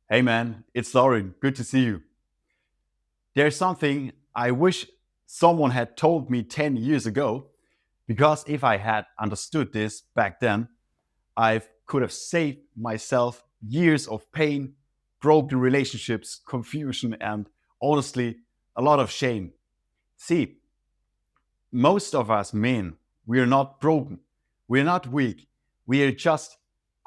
Hey man, it's Lauren. Good to see you. There's something I wish someone had told me 10 years ago, because if I had understood this back then, I could have saved myself years of pain, broken relationships, confusion, and honestly, a lot of shame. See, most of us men, we are not broken. We are not weak. We are just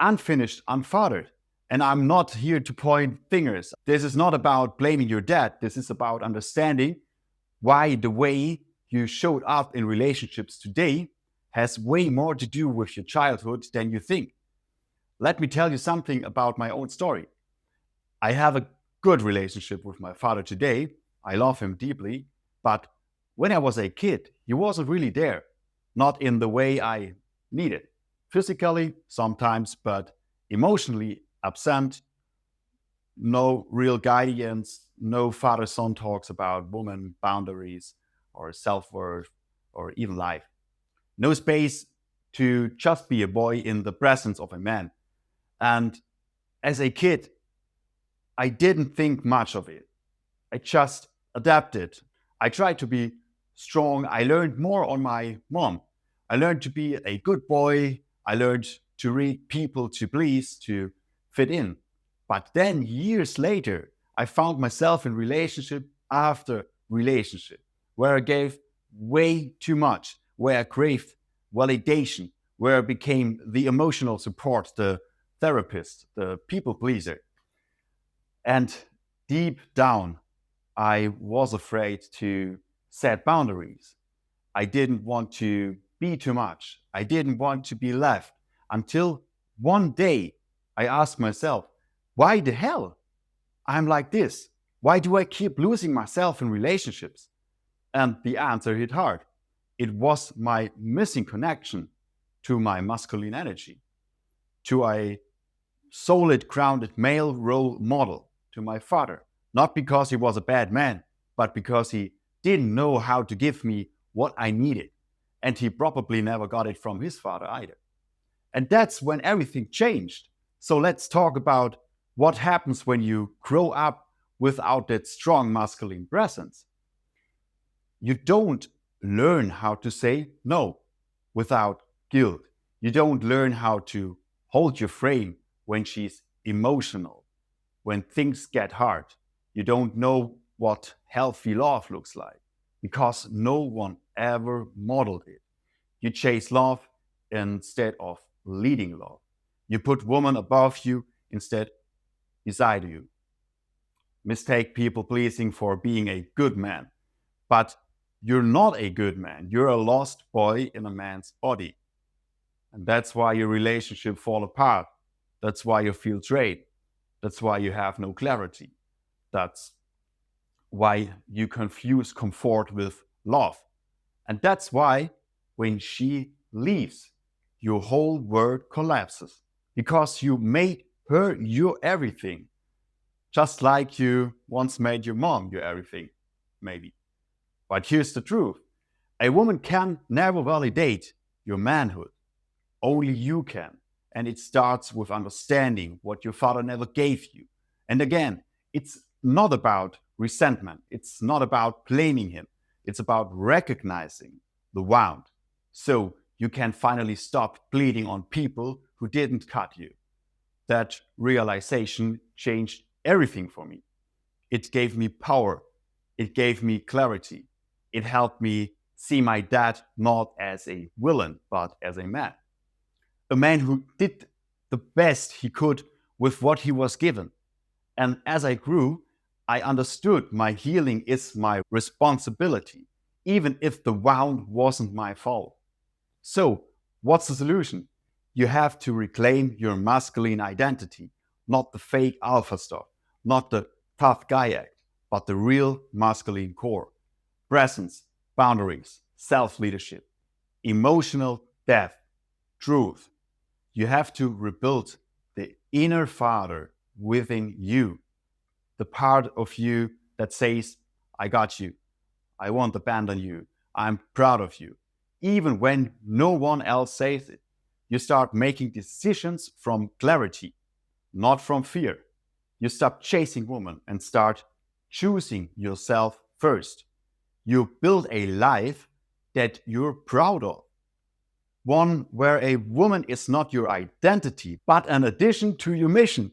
unfinished, unfathered. And I'm not here to point fingers. This is not about blaming your dad. This is about understanding why the way you showed up in relationships today has way more to do with your childhood than you think. Let me tell you something about my own story. I have a good relationship with my father today. I love him deeply. But when I was a kid, he wasn't really there, not in the way I needed. Physically, sometimes, but emotionally absent, no real guidance, no father son talks about woman boundaries or self worth or even life. No space to just be a boy in the presence of a man. And as a kid, I didn't think much of it. I just adapted. I tried to be strong. I learned more on my mom. I learned to be a good boy. I learned to read people to please, to fit in. But then years later, I found myself in relationship after relationship where I gave way too much, where I craved validation, where I became the emotional support, the therapist, the people pleaser. And deep down, I was afraid to set boundaries. I didn't want to be too much. I didn't want to be left until one day I asked myself, why the hell I'm like this? Why do I keep losing myself in relationships? And the answer hit hard. It was my missing connection to my masculine energy, to a solid, grounded male role model, to my father. Not because he was a bad man, but because he didn't know how to give me what I needed. And he probably never got it from his father either. And that's when everything changed. So let's talk about what happens when you grow up without that strong masculine presence. You don't learn how to say no without guilt. You don't learn how to hold your frame when she's emotional, when things get hard. You don't know what healthy love looks like because no one ever modeled it. You chase love instead of leading love. You put woman above you instead beside you. Mistake people pleasing for being a good man. But you're not a good man. You're a lost boy in a man's body. And that's why your relationship fall apart. That's why you feel drained. That's why you have no clarity. That's why you confuse comfort with love. And that's why when she leaves, your whole world collapses because you made her your everything, just like you once made your mom your everything, maybe. But here's the truth: a woman can never validate your manhood. Only you can. And it starts with understanding what your father never gave you. And again, it's not about resentment, it's not about blaming him, it's about recognizing the wound. So you can finally stop bleeding on people who didn't cut you. That realization changed everything for me. It gave me power. It gave me clarity. It helped me see my dad not as a villain, but as a man who did the best he could with what he was given. And as I grew, I understood my healing is my responsibility, even if the wound wasn't my fault. So, what's the solution? You have to reclaim your masculine identity, not the fake alpha stuff, not the tough guy act, but the real masculine core. Presence, boundaries, self leadership, emotional depth, truth. You have to rebuild the inner father within you, the part of you that says, I got you, I won't abandon you, I'm proud of you. Even when no one else says it, you start making decisions from clarity, not from fear. You stop chasing women and start choosing yourself first. You build a life that you're proud of. One where a woman is not your identity, but an addition to your mission.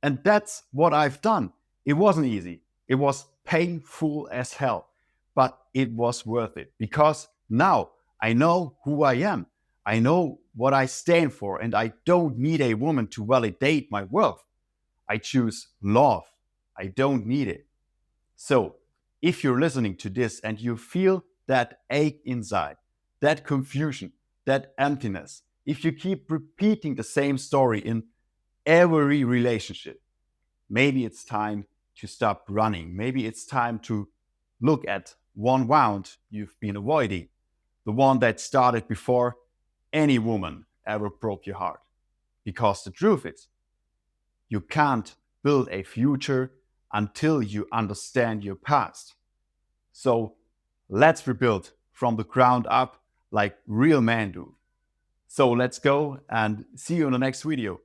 And that's what I've done. It wasn't easy. It was painful as hell, but it was worth it because now I know who I am. I know what I stand for, and I don't need a woman to validate my worth. I choose love. I don't need it. So, if you're listening to this and you feel that ache inside, that confusion, that emptiness, if you keep repeating the same story in every relationship, maybe it's time to stop running. Maybe it's time to look at one wound you've been avoiding, the one that started before any woman ever broke your heart. Because the truth is, you can't build a future until you understand your past. So let's rebuild from the ground up like real men do. So let's go and see you in the next video.